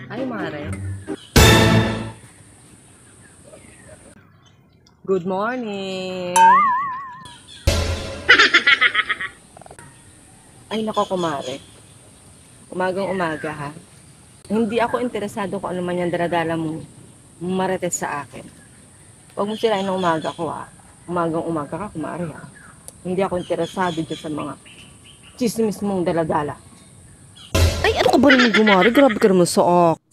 Ay, Mare. Good morning. Ay, nako, kumare. Umagang umaga, ha? Hindi ako interesado kung ano man yung daladala mo marites sa akin. Huwag mo sirain ng umaga ko, ha? Umagang umaga ka, kumare, ha? Hindi ako interesado dyan sa mga chismis mong daladala. Ay, ano ka ba naman gumari? Grabe ka naman sa akin.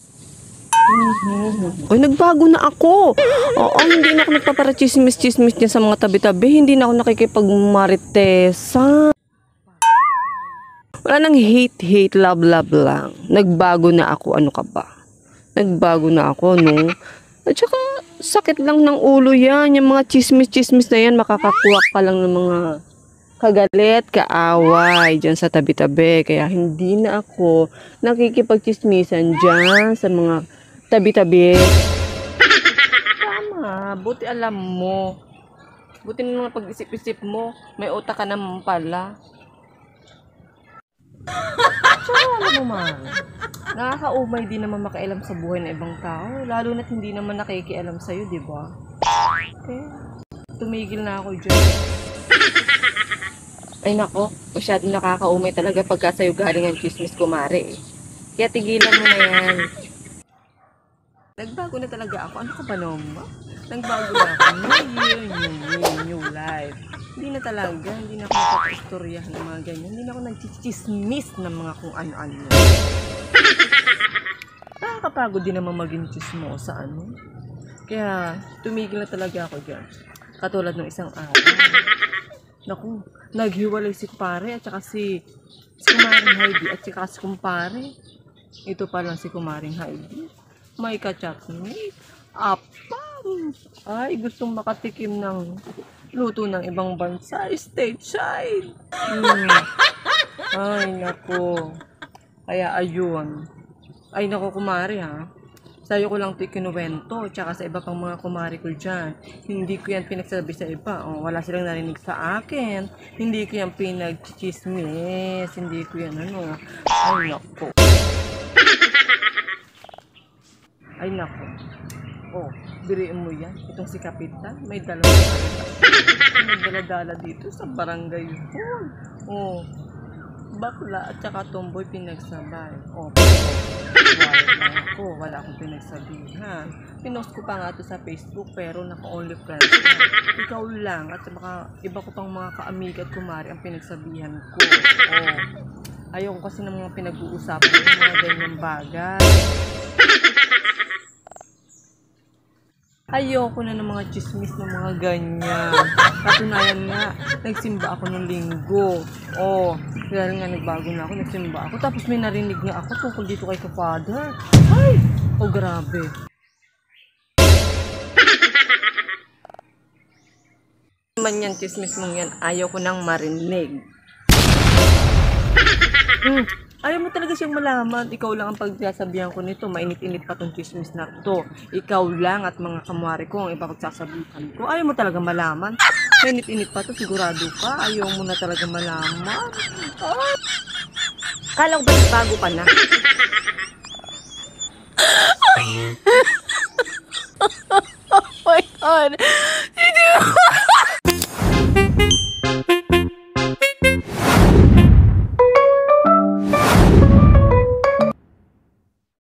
Ay, nagbago na ako. Oo, hindi na ako nagpaparachismis-chismis niya sa mga tabi-tabi. Hindi na ako nakikipagmaritesa. Wala nang hate, love lang. Nagbago na ako. Ano ka ba? Nagbago na ako, no? At saka, sakit lang ng ulo yan. Yung mga chismis-chismis na yan, makakakuha ka lang ng mga kagalit, kaaway dyan sa tabi-tabi. Kaya hindi na ako nakikipagchismisan dyan sa mga tabi-tabi. Tama, buti alam mo. Buti na mga pag-isip-isip mo, may utak ka naman pala. Tsaka alam mo, man, nakakaumay din naman makialam sa buhay ng ibang tao. Lalo na't hindi naman nakikialam sa'yo, di ba? Okay, tumigil na ako dyan. Ay nako, masyadong nakakaumay talaga pagka sa'yo galing ang chismis, kumare. Kaya tigilan mo na yan. Nagbago na talaga ako. Ano ka ba naman? Nagbago na ako. New life. Hindi na talaga. Hindi na ako nagpapastoryahan ng mga ganyan. Hindi na ako nagchichismis ng mga kung ano-ano. Nakakapagod din naman maging chismosa, ano? Kaya tumigil na talaga ako dyan. Katulad ng isang araw. Naku, naghiwalay si kumpare at saka si Kumaring Heidi at saka si kumpare. Ito pa lang si Kumaring Heidi. May ka-chatmate. Apam! Ay, gustong makatikim ng luto ng ibang bansa. Stateside. Ay, nako. Kaya ayun. Ay, nako, kumari, ha. Sa'yo ko lang ito ikinuwento. Tsaka sa iba pang mga kumari ko dyan. Hindi ko yan pinagsabi sa iba. Oh, wala silang narinig sa akin. Hindi ko yan pinag-chismis. Hindi ko yan ano. Ay, nako. Ay, nako. Oh, biriin mo yan. Itong si Kapitan, may dala-dala dito sa barangay hall. Oh, bakla at saka tomboy pinagsabay. Oh, wala akong pinagsabihan. Pinost ko pa nga ito sa Facebook pero naka-only friends na. Ikaw lang at saka iba ko pang mga kaamig at kumari ang pinagsabihan ko. Oh, ayoko kasi ng mga pinag-uusapan ng mga ganyang bagay. Ayoko na ng mga chismis ng mga ganyan. Katunayan nga, nagsimba ako ng linggo. Oh, kaya nga nagbago na ako, nagsimba ako. Tapos may narinig nga ako tungkol dito kay ka-father. Ay! Oh, grabe. Man yan, chismis mong yan, ayaw ko nang marinig. Ayaw mo talaga siyang malaman. Ikaw lang ang pagsasabihan ko nito. Mainit-init pa tong chismis na to. Ikaw lang at mga kamwari ko ang iba pagsasabihan ko. Ayaw mo talaga malaman. Mainit-init pa to. Sigurado ka. Ayaw mo na talaga malaman. Oh. Kala ko ba bago pa na? Oh my God.